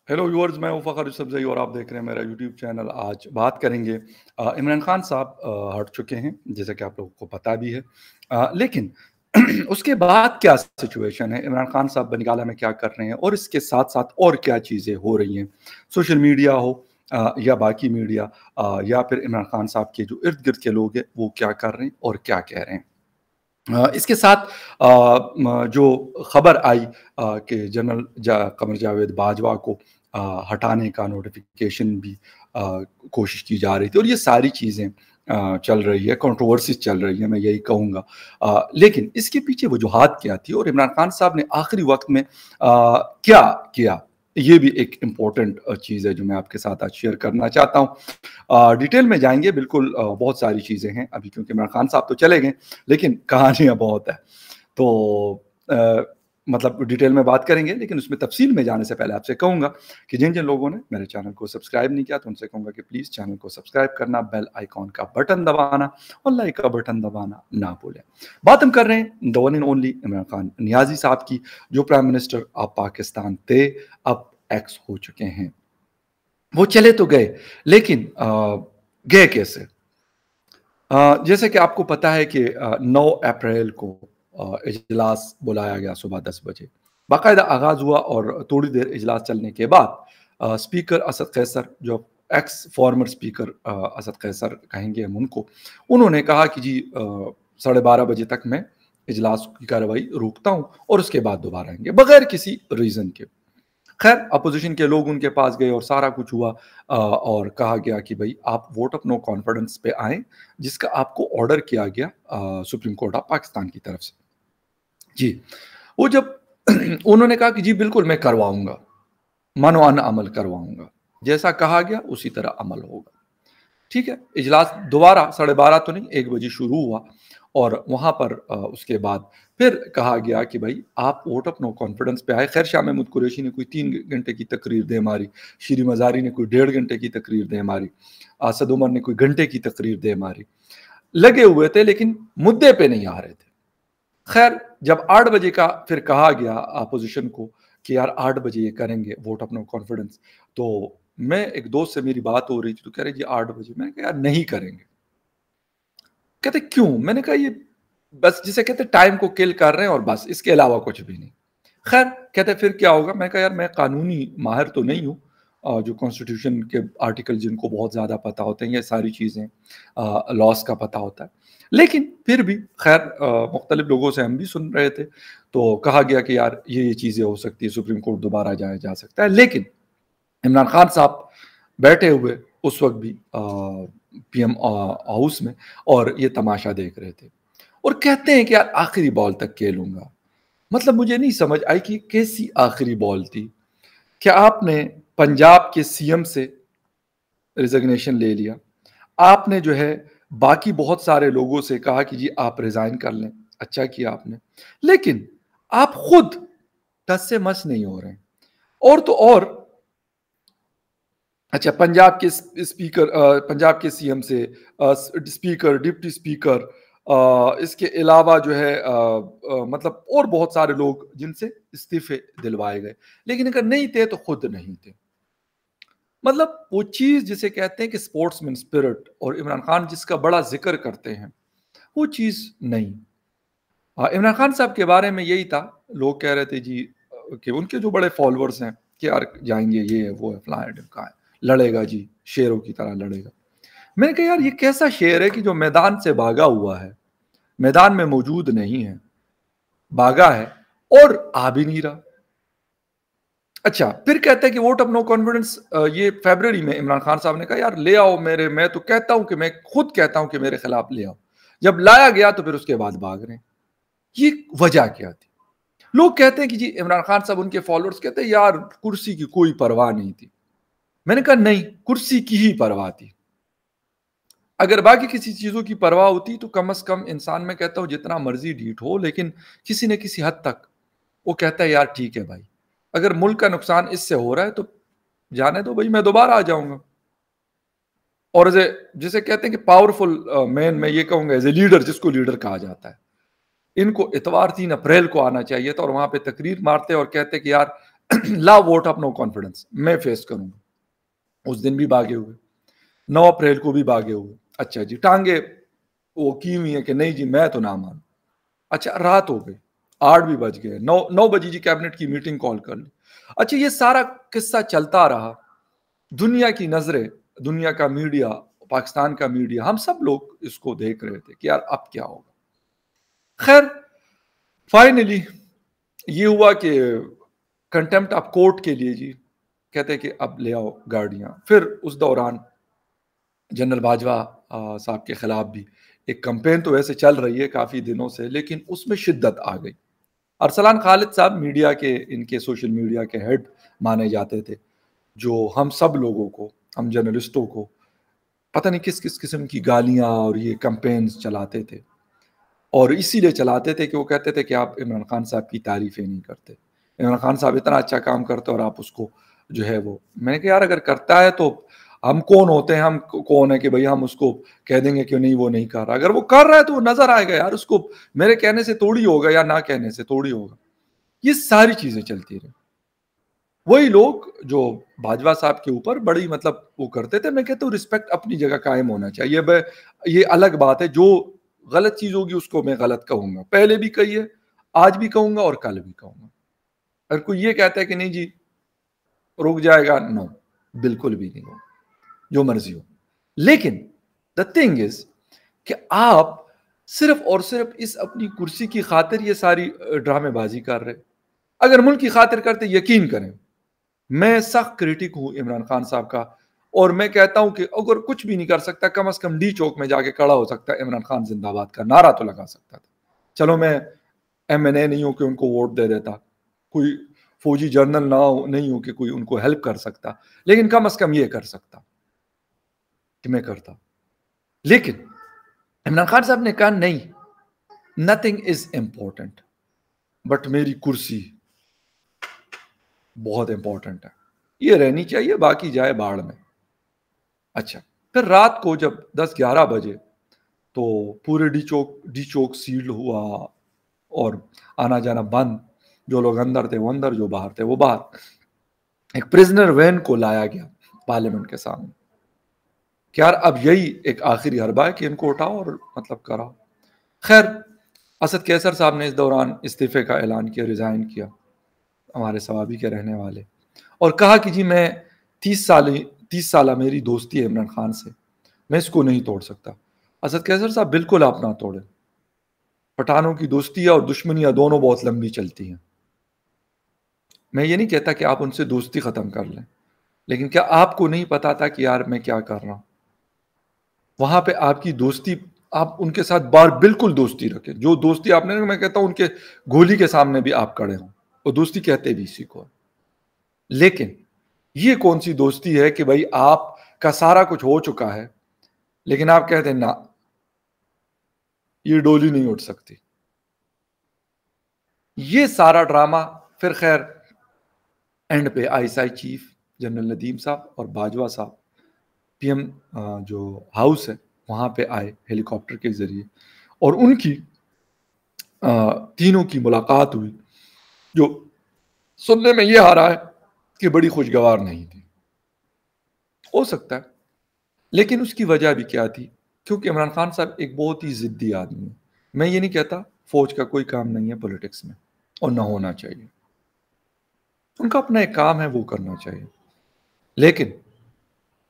Hello viewers, मैं हूं फ़खर यूसुफ़ज़ई और आप देख रहे हैं मेरा यूट्यूब चैनल। आज बात करेंगे इमरान खान साहब हट चुके हैं, जैसे कि आप लोगों को पता भी है। लेकिन उसके बाद क्या सिचुएशन है, इमरान खान साहब बंगाला में क्या कर रहे हैं और इसके साथ-साथ और क्या चीज़ें हो रही हैं। सोशल मीडिया हो या बाकी मीडिया या फिर इमरान खान साहब के जो इर्द-गिर्द के लोग हैं, वो क्या कर रहे हैं और क्या कह रहे हैं। इसके साथ जो खबर आई कि जनरल कमर जावेद बाजवा को हटाने का नोटिफिकेशन भी कोशिश की जा रही थी और ये सारी चीज़ें चल रही है, कंट्रोवर्सीज चल रही है, मैं यही कहूँगा। लेकिन इसके पीछे वजूहात क्या थी और इमरान खान साहब ने आखिरी वक्त में क्या किया, ये भी एक इम्पोर्टेंट चीज़ है जो मैं आपके साथ आज शेयर करना चाहता हूँ। डिटेल में जाएंगे, बिल्कुल बहुत सारी चीज़ें हैं अभी, क्योंकि इमरान खान साहब तो चले गए, लेकिन कहानियाँ बहुत है। तो मतलब डिटेल में बात करेंगे, लेकिन उसमें तफसील में जाने से पहले आपसे कहूँगा कि जिन जिन लोगों ने मेरे चैनल को सब्सक्राइब नहीं किया, तो उनसे कहूँगा कि प्लीज़ चैनल को सब्सक्राइब करना, बेल आइकॉन का बटन दबाना और लाइक का बटन दबाना ना भूलें। बात हम कर रहे हैं the one and only Imran Khan Niazi साहब की, जो प्राइम मिनिस्टर ऑफ पाकिस्तान थे, अब एक्स हो चुके हैं। वो चले तो गए, लेकिन गए कैसे? जैसे कि आपको पता है कि 9 अप्रैल को इजलास बुलाया गया सुबह 10 बजे। बाकायदा आगाज़ हुआ और थोड़ी देर इजलास चलने के बाद स्पीकर असद कैसर, जो x farmer speaker Asad Qaiser कहेंगे हम उनको, उन्होंने कहा कि जी 12:30 बजे तक मैं इजलास की कार्रवाई रोकता हूँ और उसके बाद दोबारा आएंगे, बगैर किसी रीज़न के। खैर, अपोजिशन के लोग उनके पास गए और सारा कुछ हुआ और कहा गया कि भाई आप वोट ऑफ नो कॉन्फिडेंस पे आए, जिसका आपको ऑर्डर किया गया सुप्रीम कोर्ट ऑफ पाकिस्तान की तरफ से। जी, वो जब उन्होंने कहा कि जी बिल्कुल मैं करवाऊंगा, मानो अन अमल करवाऊंगा, जैसा कहा गया उसी तरह अमल होगा। ठीक है, इजलास दोबारा 12:30 तो नहीं, 1 बजे शुरू हुआ और वहाँ पर उसके बाद फिर कहा गया कि भाई आप वोट ऑफ नो कॉन्फिडेंस पे आए। खैर, शाह महमूद कुरैशी ने कोई 3 घंटे की तकरीर दे मारी, शीरी मज़ारी ने कोई 1.5 घंटे की तकरीर दे मारी, असद उमर ने कोई घंटे की तकरीर दे मारी। लगे हुए थे, लेकिन मुद्दे पे नहीं आ रहे थे। खैर, जब 8 बजे का फिर कहा गया अपोजिशन को कि यार 8 बजे ये करेंगे वोट ऑफ नो कॉन्फिडेंस, तो मैं एक दोस्त से मेरी बात हो रही थी, तो कह रहे जी 8 बजे। मैंने कहा यार नहीं करेंगे। कहते क्यों? मैंने कहा ये बस जिसे कहते टाइम को किल कर रहे हैं और बस, इसके अलावा कुछ भी नहीं। खैर, कहते फिर क्या होगा? मैं कहा यार मैं कानूनी माहिर तो नहीं हूँ, जो कॉन्स्टिट्यूशन के आर्टिकल जिनको बहुत ज़्यादा पता होते हैं, ये सारी चीज़ें लॉस का पता होता है। लेकिन फिर भी खैर मुख्तलिफ लोगों से हम भी सुन रहे थे, तो कहा गया कि यार ये चीज़ें हो सकती है, सुप्रीम कोर्ट दोबारा जाया जा सकता है। लेकिन इमरान खान साहब बैठे हुए उस वक्त भी पीएम हाउस में और ये तमाशा देख रहे थे और कहते हैं कि यार आखिरी बॉल तक खेलूंगा। मतलब मुझे नहीं समझ आई कि कैसी आखिरी बॉल थी। क्या आपने पंजाब के सीएम से रिजिग्नेशन ले लिया? आपने जो है बाकी बहुत सारे लोगों से कहा कि जी आप रिजाइन कर लें, अच्छा किया आपने, लेकिन आप खुद टस से मस नहीं हो रहे हैं। और तो और अच्छा, पंजाब के सीएम से स्पीकर, डिप्टी स्पीकर, इसके अलावा जो है मतलब और बहुत सारे लोग जिनसे इस्तीफे दिलवाए गए, लेकिन अगर नहीं थे तो खुद नहीं थे। मतलब वो चीज जिसे कहते हैं कि स्पोर्ट्समैन स्पिरिट, और इमरान खान जिसका बड़ा जिक्र करते हैं, वो चीज नहीं। इमरान खान साहब के बारे में यही था, लोग कह रहे थे जी कि उनके जो बड़े फॉलोअर्स हैं कि यार जाएंगे, ये है वो है फलां है ढिमका है, लड़ेगा जी, शेरों की तरह लड़ेगा। मैंने कहा यार ये कैसा शेर है कि जो मैदान से भागा हुआ है, मैदान में मौजूद नहीं है, भागा है और आ भी नहीं रहा। अच्छा, फिर कहते हैं कि वोट ऑफ नो कॉन्फिडेंस, ये फरवरी में इमरान खान साहब ने कहा यार ले आओ मेरे, मैं तो कहता हूं कि मैं खुद कहता हूं कि मेरे खिलाफ ले आओ। जब लाया गया तो फिर उसके बाद भाग रहे हैं। ये वजह क्या थी? लोग कहते हैं कि जी इमरान खान साहब, उनके फॉलोअर्स कहते हैं यार कुर्सी की कोई परवाह नहीं थी। मैंने कहा नहीं, कुर्सी की ही परवाह थी। अगर बाकी किसी चीजों की परवाह होती तो कम से कम इंसान, में कहता हूं जितना मर्जी ढीठ हो, लेकिन किसी न किसी हद तक वो कहता है यार ठीक है भाई, अगर मुल्क का नुकसान इससे हो रहा है तो जाने दो भाई, मैं दोबारा आ जाऊंगा। और एज ए जिसे कहते हैं कि पावरफुल मैन, मैं ये कहूंगा एज ए लीडर, जिसको लीडर कहा जाता है, इनको इतवार 3 अप्रैल को आना चाहिए था और वहां पे तकरीर मारते और कहते कि यार ला वोट ऑफ नो कॉन्फिडेंस मैं फेस करूंगा। उस दिन भी भागे हुए, 9 अप्रैल को भी भागे हुए। अच्छा जी, टांगे वो की हुई है कि नहीं जी मैं तो ना मानू। अच्छा, रात हो गई, 8 भी बज गए, 9 बजे जी कैबिनेट की मीटिंग कॉल कर ली। अच्छा, ये सारा किस्सा चलता रहा। दुनिया की नजरें, दुनिया का मीडिया, पाकिस्तान का मीडिया, हम सब लोग इसको देख रहे थे कि यार अब क्या होगा। खैर, फाइनली ये हुआ कि कंटेम्प्ट ऑफ कोर्ट के लिए जी कहते हैं कि अब ले आओ गाड़ियां। फिर उस दौरान जनरल बाजवा साहब के खिलाफ भी एक कंपेन तो वैसे चल रही है काफी दिनों से, लेकिन उसमें शिद्दत आ गई। अरसलान खालिद साहब मीडिया के, इनके सोशल मीडिया के हेड माने जाते थे, जो हम सब लोगों को, हम जर्नलिस्टों को पता नहीं किस किस किस्म की गालियां और ये कंपेन्स चलाते थे। और इसीलिए चलाते थे कि वो कहते थे कि आप इमरान खान साहब की तारीफें नहीं करते, इमरान खान साहब इतना अच्छा काम करते और आप उसको जो है वो। मैंने कहा यार अगर करता है तो हम कौन होते हैं, हम कौन है कि भाई हम उसको कह देंगे कि नहीं वो नहीं कर रहा। अगर वो कर रहा है तो वो नजर आएगा यार, उसको मेरे कहने से थोड़ी होगा या ना कहने से थोड़ी होगा। ये सारी चीजें चलती रही। वही लोग जो बाजवा साहब के ऊपर बड़ी मतलब वो करते थे, मैं कहता हूँ रिस्पेक्ट अपनी जगह कायम होना चाहिए। ये अलग बात है, जो गलत चीज होगी उसको मैं गलत कहूंगा, पहले भी कही है, आज भी कहूंगा और कल भी कहूंगा। अगर कोई ये कहता है कि नहीं जी रुक जाएगा, नो, बिल्कुल भी नहीं होगा, जो मर्जी हो। लेकिन द थिंग इज कि आप सिर्फ और सिर्फ इस अपनी कुर्सी की खातिर ये सारी ड्रामेबाजी कर रहे। अगर मुल्क की खातिर करते, यकीन करें मैं सख्त क्रिटिक हूं इमरान खान साहब का, और मैं कहता हूं कि अगर कुछ भी नहीं कर सकता, कम से कम डी चौक में जाके खड़ा हो सकता है, इमरान खान जिंदाबाद का नारा तो लगा सकता था। चलो मैं MNA नहीं हूं कि उनको वोट दे देता, कोई फौजी जनरल ना हो, नहीं हूं कि कोई उनको हेल्प कर सकता, लेकिन कम से कम ये कर सकता कि मैं करता। लेकिन इमरान खान साहब ने कहा नहीं, नथिंग इज इंपॉर्टेंट बट मेरी कुर्सी बहुत इंपॉर्टेंट है, ये रहनी चाहिए, बाकी जाए बाढ़ में। अच्छा, फिर रात को जब 10-11 बजे तो पूरे डी चौक सील हुआ और आना जाना बंद। जो लोग अंदर थे वो अंदर, जो बाहर थे वो बाहर। एक प्रिजनर वैन को लाया गया पार्लियामेंट के सामने कि यार अब यही एक आखिरी हरबा है कि इनको उठाओ और मतलब कराओ। खैर, असद कैसर साहब ने इस दौरान इस्तीफे का ऐलान किया, रिजाइन किया, हमारे सवाबी के रहने वाले, और कहा कि जी मैं 30 साल मेरी दोस्ती है इमरान खान से, मैं इसको नहीं तोड़ सकता। असद कैसर साहब बिल्कुल आप ना तोड़े, पठानों की दोस्तियां और दुश्मनियां दोनों बहुत लंबी चलती हैं। मैं ये नहीं कहता कि आप उनसे दोस्ती खत्म कर लें, लेकिन क्या आपको नहीं पता था कि यार मैं क्या कर रहा हूं। वहां पे आपकी दोस्ती, आप उनके साथ बार बिल्कुल दोस्ती रखें, जो दोस्ती आपने, मैं कहता हूं उनके गोली के सामने भी आप खड़े हों, और दोस्ती कहते भी इसी को। लेकिन ये कौन सी दोस्ती है कि भाई आपका सारा कुछ हो चुका है लेकिन आप कहते हैं ना, ये डोली नहीं उठ सकती। ये सारा ड्रामा फिर खैर एंड पे ISI चीफ जनरल नदीम साहब और बाजवा साहब PM जो हाउस है वहां पे आए हेलीकॉप्टर के जरिए, और उनकी तीनों की मुलाकात हुई, जो सुनने में ये आ रहा है कि बड़ी खुशगवार नहीं थी। हो सकता है, लेकिन उसकी वजह भी क्या थी, क्योंकि इमरान खान साहब एक बहुत ही जिद्दी आदमी है। मैं ये नहीं कहता फौज का कोई काम नहीं है पॉलिटिक्स में, और ना होना चाहिए, उनका अपना एक काम है वो करना चाहिए। लेकिन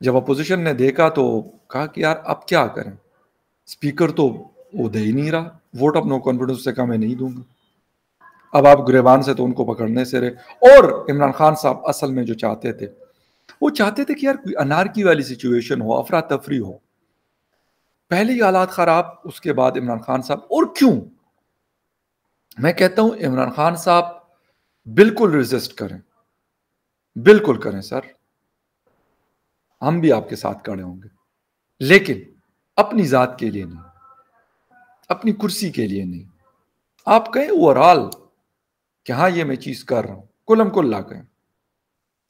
जब अपोजिशन ने देखा तो कहा कि यार अब क्या करें, स्पीकर तो वो दे ही नहीं रहा, वोट ऑफ नो कॉन्फिडेंस से कहा मैं नहीं दूंगा। अब आप गिरेबान से तो उनको पकड़ने से रहे। और इमरान खान साहब असल में जो चाहते थे, वो चाहते थे कि यार कोई अनारकी वाली सिचुएशन हो, अफरा तफरी हो। पहले ही हालात खराब, उसके बाद इमरान खान साहब। और क्यों, मैं कहता हूं इमरान खान साहब बिल्कुल रेजिस्ट करें, बिल्कुल करें सर, हम भी आपके साथ खड़े होंगे, लेकिन अपनी जात के लिए नहीं, अपनी कुर्सी के लिए नहीं। आप कहें ओवरऑल कि हाँ ये मैं चीज कर रहा हूं, कुलम कुल्ला कहें।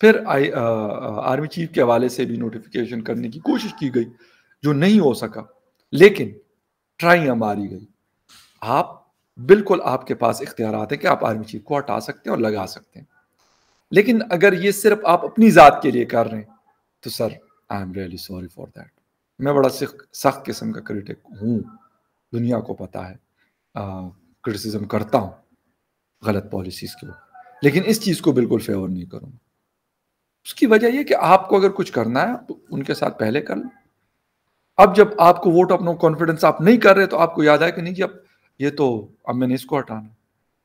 फिर आर्मी चीफ के हवाले से भी नोटिफिकेशन करने की कोशिश की गई, जो नहीं हो सका, लेकिन ट्राई मारी गई। आप बिल्कुल, आपके पास इख्तियारात है कि आप आर्मी चीफ को हटा सकते हैं और लगा सकते हैं। لیکن اگر یہ صرف آپ اپنی ذات کے لیے کر رہے ہیں تو sir I am really sorry for that. میں بڑا سخت قسم کا کریٹک ہوں، دنیا کو پتا ہے، کرٹیسزم کرتا ہوں غلط پالیسیز کے اوپر، لیکن اس چیز کو بالکل فیور نہیں کروں گا. اس کی وجہ یہ کہ آپ کو اگر کچھ کرنا ہے تو ان کے ساتھ پہلے کر لیں. اب جب آپ کو ووٹ اپنا کانفیڈنس آپ نہیں کر رہے تو آپ کو یاد آئے کہ نہیں جی اب یہ تو اب میں نے اس کو ہٹانا.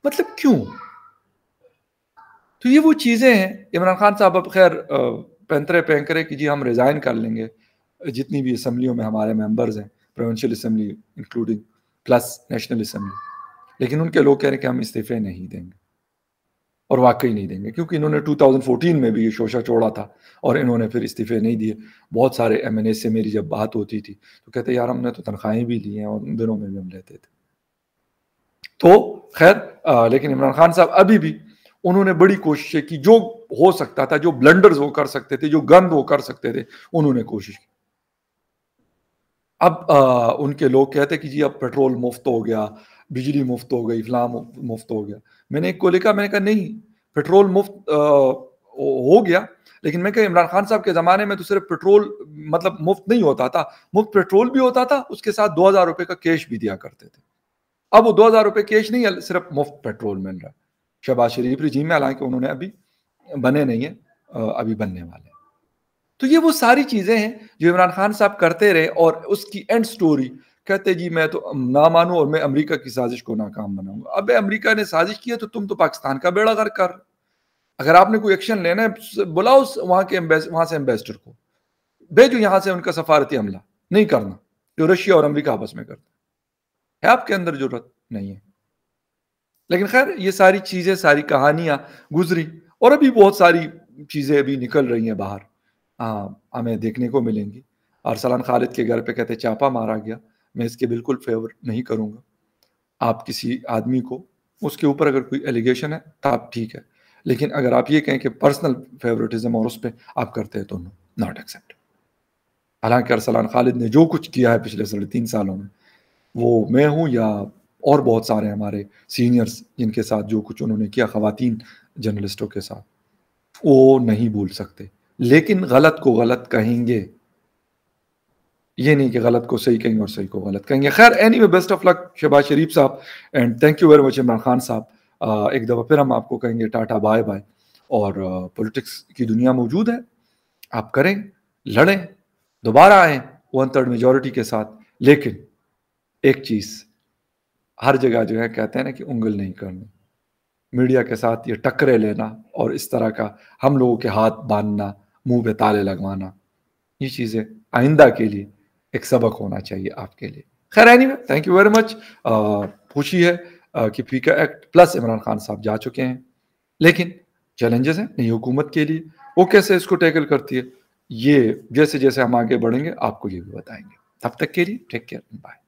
مطلب کیوں؟ تو یہ وہ چیزیں ہیں. عمران خان صاحب اب خیر پینکرے کہ جی ہم ریزائن کر لیں گے، جتنی بھی اسمبلیوں میں ہمارے ممبرز ہیں، provincial assembly including plus national assembly, لیکن ان کے لوگ کہہ رہے ہیں کہ ہم استعفے نہیں دیں گے، اور واقعی نہیں دیں گے، کیونکہ انہوں نے 2014 میں بھی یہ شوشہ چھوڑا تھا اور انہوں نے پھر استعفے نہیں دیے. بہت سارے ایم این اے سے میری جب بات ہوتی تھی تو کہتے یار ہم نے تو تنخواہیں بھی لی ہیں اور ان دنوں میں بھی ہم لیتے تھے. تو خیر لیکن عمران خان صاحب ابھی بھی انہوں نے بڑی کوششیں کی، جو ہو سکتا تھا، جو بلنڈرز وہ کر سکتے تھے، جو گند وہ کر سکتے تھے، انہوں نے کوشش کی. اب ان کے لوگ کہتے کہ جی اب پیٹرول مفت ہو گیا، بجلی مفت ہو گئی، فلاں مفت ہو گیا. میں نے ایک کو لکھا، میں نے کہا نہیں، پیٹرول مفت ہو گیا، لیکن میں کہ عمران خان صاحب کے زمانے میں تو صرف پیٹرول مطلب مفت نہیں ہوتا تھا، مفت پیٹرول بھی ہوتا تھا، اس کے ساتھ 2000 روپے کا کیش بھی دیا کرتے تھے. اب وہ 2000 روپے کیش نہیں ہے، صرف مفت پیٹرول مل رہا ہے شہباز شریف رجیم میں، حالانکہ انہوں نے ابھی بنے نہیں ہیں، ابھی بننے والے ہیں. تو یہ وہ ساری چیزیں ہیں جو عمران خان صاحب کرتے رہے، اور اس کی اینڈ سٹوری کہتے جی میں تو نہ مانوں اور میں امریکہ کی سازش کو ناکام بناؤں گا. اب امریکہ نے سازش کی ہے تو تم تو پاکستان کا بیڑا غرق کر. اگر آپ نے کوئی ایکشن لینا ہے بلاؤ وہاں سے ایمبیسڈر کو بھیجو یہاں سے ان کا سفارتی عملہ، نہیں کرنا جو رشیا اور امریکہ آپس میں کرتے ہے، آپ کے اندر ضرورت نہیں ہے. لیکن خیر یہ ساری چیزیں، ساری کہانیاں گزری، اور ابھی بہت ساری چیزیں ابھی نکل رہی ہیں باہر، ہمیں دیکھنے کو ملیں گی. ارسلان خالد کے گھر پہ کہتے چاپا مارا گیا، میں اس کے بالکل فیور نہیں کروں گا. آپ کسی آدمی کو اس کے اوپر اگر کوئی ایلیگیشن ہے تو آپ ٹھیک ہے، لیکن اگر آپ یہ کہیں کہ پرسنل فیورٹزم اور اس پہ آپ کرتے ہیں تو ناٹ ایکسیپٹ. حالانکہ ارسلان خالد نے جو کچھ کیا ہے پچھلے 3.5 سالوں میں، وہ میں ہوں یا اور بہت سارے ہمارے سینئرز جن کے ساتھ جو کچھ انہوں نے کیا خواتین جرنلسٹوں کے ساتھ، وہ نہیں بھول سکتے. لیکن غلط کو غلط کہیں گے، یہ نہیں کہ غلط کو صحیح کہیں گے اور صحیح کو غلط کہیں گے. خیر اینی وے بیسٹ آف لک شہباز شریف صاحب، and thank you very much Imran Khan صاحب. ایک دفعہ پھر ہم آپ کو کہیں گے ٹاٹا بائے بائے. اور پولیٹکس کی دنیا موجود ہے، آپ کریں، لڑیں، دوبارہ آئیں 1/3 میجورٹی کے ساتھ. لیکن ایک چیز ہر جگہ جو ہے کہتے ہیں نا کہ انگل نہیں کرنی. میڈیا کے ساتھ یہ ٹکرے لینا اور اس طرح کا ہم لوگوں کے ہاتھ باندھنا، منہ پہ تالے لگوانا، یہ چیزیں آئندہ کے لیے ایک سبق ہونا چاہیے آپ کے لیے. خیر any way thank you very much. خوشی ہے کہ فیکا ایکٹ پلس عمران خان صاحب جا چکے ہیں، لیکن چیلنجز ہیں نئی حکومت کے لیے، وہ کیسے اس کو ٹیکل کرتی ہے، یہ جیسے جیسے ہم آگے بڑھیں گے آپ کو یہ بھی بتائیں گے. تب تک کے لیے ٹیک کیئر، بائے.